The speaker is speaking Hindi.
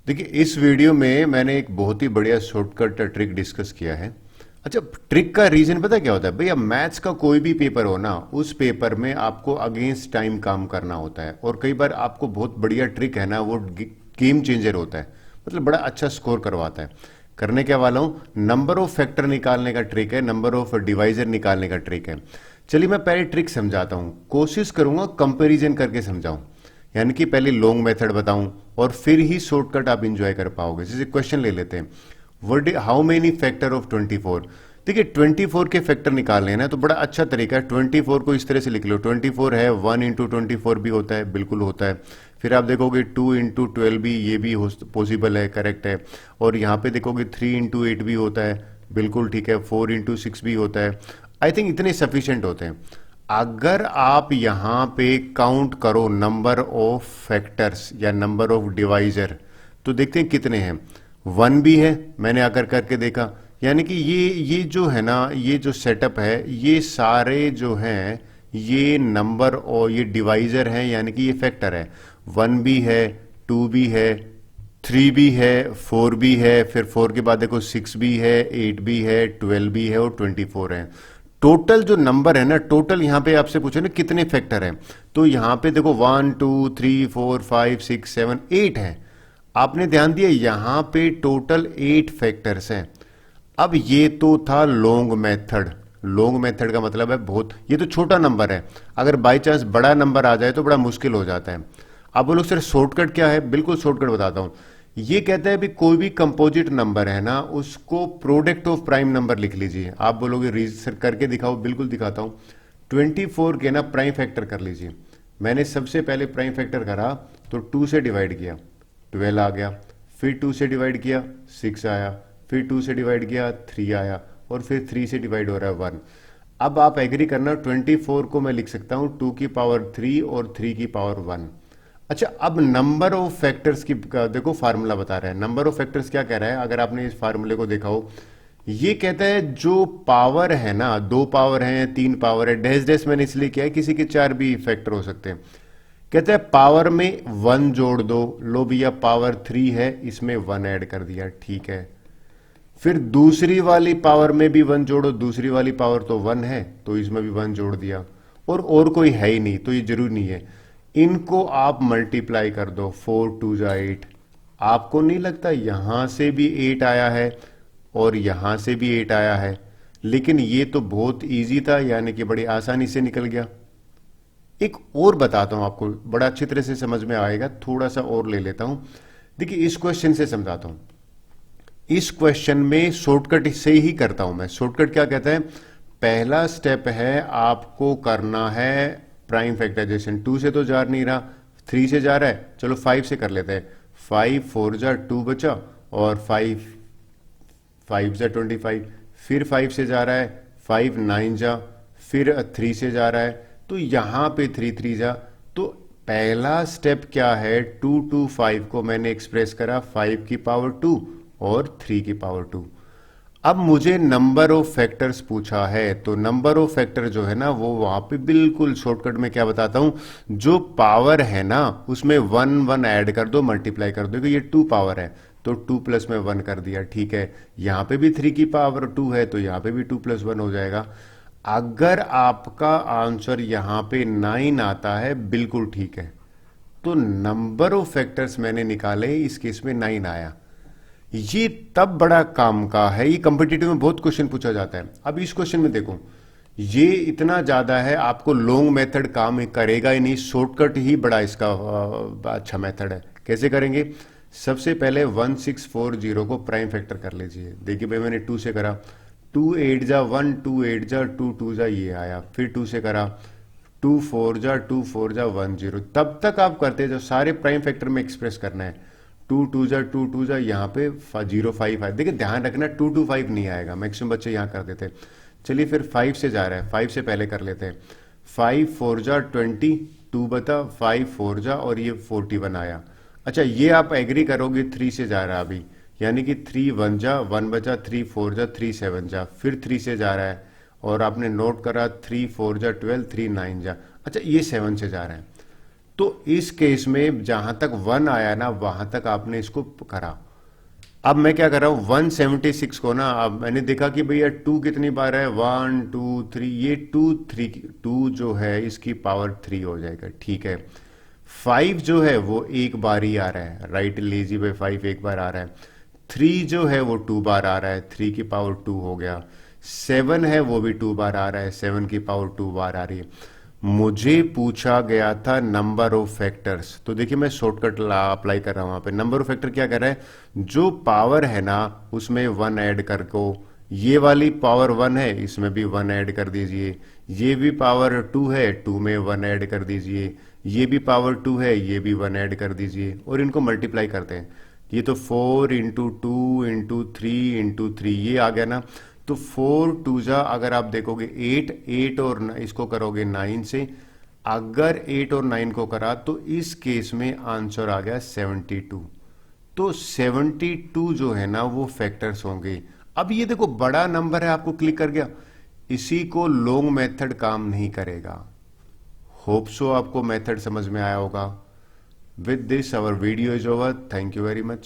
देखिए, इस वीडियो में मैंने एक बहुत ही बढ़िया शॉर्टकट ट्रिक डिस्कस किया है। अच्छा, ट्रिक का रीजन पता क्या होता है भैया? मैथ्स का कोई भी पेपर हो ना, उस पेपर में आपको अगेंस्ट टाइम काम करना होता है और कई बार आपको बहुत बढ़िया ट्रिक है ना, वो गेम चेंजर होता है। मतलब बड़ा अच्छा स्कोर करवाता है। करने क्या वाला हूँ, नंबर ऑफ फैक्टर निकालने का ट्रिक है, नंबर ऑफ डिवाइजर निकालने का ट्रिक है। चलिए मैं पहले ट्रिक समझाता हूँ, कोशिश करूंगा कंपैरिजन करके समझाऊं। यानी कि पहले लॉन्ग मेथड बताऊं और फिर ही शॉर्टकट आप इंजॉय कर पाओगे। जैसे क्वेश्चन ले लेते हैं, word how many factor of 24। देखिए 24 के फैक्टर निकालने हैं ना, तो बड़ा अच्छा तरीका है। 24 को इस तरह से लिख लो, 24 है 1 इंटू 24 भी होता है, बिल्कुल होता है। फिर आप देखोगे 2 इंटू 12 भी, ये भी पॉसिबल है, करेक्ट है। और यहाँ पे देखोगे 3 इंटू 8 भी होता है, बिल्कुल ठीक है। 4 इंटू 6 भी होता है। आई थिंक इतने सफिशिएंट होते हैं। अगर आप यहां पे काउंट करो नंबर ऑफ फैक्टर्स या नंबर ऑफ डिवाइजर, तो देखते हैं कितने हैं। 1 भी है, मैंने आकर करके देखा। यानी कि ये जो है ना, ये जो सेटअप है, ये सारे जो हैं ये नंबर और ये डिवाइजर हैं, यानी कि ये फैक्टर है। 1 भी है, 2 भी है, 3 भी है, 4 भी है, फिर 4 के बाद देखो 6 भी है, 8 भी है, 12 भी है और 24 है। टोटल जो नंबर है ना, टोटल यहां पे आपसे पूछे ना कितने फैक्टर हैं, तो यहां पे देखो 1 2 3 4 5 6 7 8 है। आपने ध्यान दिया, यहां पे टोटल 8 फैक्टर्स हैं। अब ये तो था लॉन्ग मेथड। लॉन्ग मेथड का मतलब है बहुत, ये तो छोटा नंबर है। अगर बाई चांस बड़ा नंबर आ जाए तो बड़ा मुश्किल हो जाता है। अब बोलो सर शॉर्टकट क्या है? बिल्कुल शॉर्टकट बताता हूं। ये कहता है भी कोई भी कंपोजिट नंबर है ना, उसको प्रोडक्ट ऑफ प्राइम नंबर लिख लीजिए। आप बोलोगे रिसर्च करके दिखाओ, बिल्कुल दिखाता हूं। 24 के ना प्राइम फैक्टर कर लीजिए। मैंने सबसे पहले प्राइम फैक्टर करा तो 2 से डिवाइड किया, 12 आ गया। फिर 2 से डिवाइड किया, 6 आया। फिर 2 से डिवाइड किया, 3 आया। और फिर 3 से डिवाइड हो रहा है 1। अब आप एग्री करना, 24 को मैं लिख सकता हूं 2 की पावर 3 और 3 की पावर 1। अच्छा, अब नंबर ऑफ फैक्टर्स की देखो फार्मूला बता रहा है। नंबर ऑफ फैक्टर्स क्या कह रहा है, अगर आपने इस फार्मूले को देखा हो, ये कहता है जो पावर है ना, 2 पावर है, 3 पावर है, डैश डैश मैंने इसलिए किया है, किसी के 4 भी फैक्टर हो सकते हैं। कहता है पावर में 1 जोड़ दो। लो भैया पावर 3 है, इसमें 1 ऐड कर दिया, ठीक है। फिर दूसरी वाली पावर में भी 1 जोड़ो, दूसरी वाली पावर तो 1 है तो इसमें भी 1 जोड़ दिया। और कोई है ही नहीं तो ये जरूरी नहीं है। इनको आप मल्टीप्लाई कर दो, 4 2 जा 8। आपको नहीं लगता यहां से भी 8 आया है और यहां से भी 8 आया है? लेकिन ये तो बहुत इजी था, यानी कि बड़ी आसानी से निकल गया। एक और बताता हूं आपको, बड़ा अच्छी तरह से समझ में आएगा, थोड़ा सा और ले लेता हूं। देखिए इस क्वेश्चन से समझाता हूं। इस क्वेश्चन में शॉर्टकट से ही करता हूं मैं। शॉर्टकट क्या कहता है? पहला स्टेप है आपको करना है प्राइम फैक्टराइजेशन। 2 से तो जा नहीं रहा, 3 से जा रहा है, चलो 5 से कर लेते हैं। 5 4 जा 2 बचा, और 5 5 जा 25। फिर 5 से जा रहा है, 5 9 जा, फिर 3 से जा रहा है, तो यहां पे 3 3 जा। तो पहला स्टेप क्या है, 2 2 5 को मैंने एक्सप्रेस करा 5 की पावर 2 और 3 की पावर 2। अब मुझे नंबर ऑफ फैक्टर्स पूछा है, तो नंबर ऑफ फैक्टर जो है ना, वो वहां पे बिल्कुल शॉर्टकट में क्या बताता हूं, जो पावर है ना उसमें 1 1 ऐड कर दो, मल्टीप्लाई कर दो। ये 2 पावर है तो 2 प्लस में 1 कर दिया, ठीक है। यहां पे भी 3 की पावर 2 है तो यहां पे भी 2 प्लस 1 हो जाएगा। अगर आपका आंसर यहां पे 9 आता है, बिल्कुल ठीक है। तो नंबर ऑफ फैक्टर्स मैंने निकाले, इस केस में 9 आया। ये तब बड़ा काम का है, ये कॉम्पिटिटिव में बहुत क्वेश्चन पूछा जाता है। अब इस क्वेश्चन में देखो, ये इतना ज्यादा है, आपको लॉन्ग मेथड काम करेगा ही नहीं, शॉर्टकट ही बड़ा इसका अच्छा मेथड है। कैसे करेंगे? सबसे पहले 1640 को प्राइम फैक्टर कर लीजिए। देखिए भाई मैंने 2 से करा, 2 8 जा 1, 2 8 जा 2 2 जा ये आया। फिर 2 से करा, 2 4 जा 2 4 जा 1 0। तब तक आप करते जाओ, सारे प्राइम फैक्टर में एक्सप्रेस करना है। 2 2 जा 2 2 जा, यहाँ पे 0 5 आए। देखिए ध्यान रखना 2 2 5 नहीं आएगा, मैक्सिमम बच्चे यहाँ कर देते। चलिए फिर 5 से जा रहा है, 5 से पहले कर लेते हैं। 5 4 जा 20, 2 बता 5 4 जा, और ये 41 आया। अच्छा ये आप एग्री करोगे, 3 से जा रहा है अभी, यानी कि 3 1 जा 1 बचा, 3 4 जा 3 7 जा, फिर 3 से जा रहा है, और आपने नोट करा 3 4 जा 12, 3 9 जा। अच्छा ये 7 से जा रहा है। तो इस केस में जहां तक 1 आया ना वहां तक आपने इसको करा। अब मैं क्या कर रहा हूं, 176 को ना, अब मैंने देखा कि भैया 2 कितनी बार है, 1 2 3, ये 2 जो है इसकी पावर 3 हो जाएगा, ठीक है। 5 जो है वो एक बार ही आ रहा है, राइट, लेजी बाय 5 एक बार आ रहा है। 3 जो है वो 2 बार आ रहा है, 3 की पावर 2 हो गया। 7 है वो भी 2 बार आ रहा है, 7 की पावर 2 बार आ रही है। मुझे पूछा गया था नंबर ऑफ फैक्टर्स, तो देखिए मैं शॉर्टकट अप्लाई कर रहा हूं वहां पे। नंबर ऑफ फैक्टर क्या कर रहा है, जो पावर है ना उसमें 1 ऐड कर को, ये वाली पावर 1 है इसमें भी 1 ऐड कर दीजिए, ये भी पावर 2 है 2 में 1 ऐड कर दीजिए, ये भी पावर 2 है ये भी 1 ऐड कर दीजिए, और इनको मल्टीप्लाई करते हैं। ये तो 4 इंटू 2 इंटू 3 इंटू 3 ये आ गया ना। तो 4 2 जा, अगर आप देखोगे 8 और इसको करोगे 9 से, अगर 8 और 9 को करा तो इस केस में आंसर आ गया 72। तो 72 जो है ना वो फैक्टर्स होंगे। अब ये देखो बड़ा नंबर है, आपको क्लिक कर गया, इसी को लॉन्ग मेथड काम नहीं करेगा। होप सो आपको मेथड समझ में आया होगा। With this our video is over, thank you very much.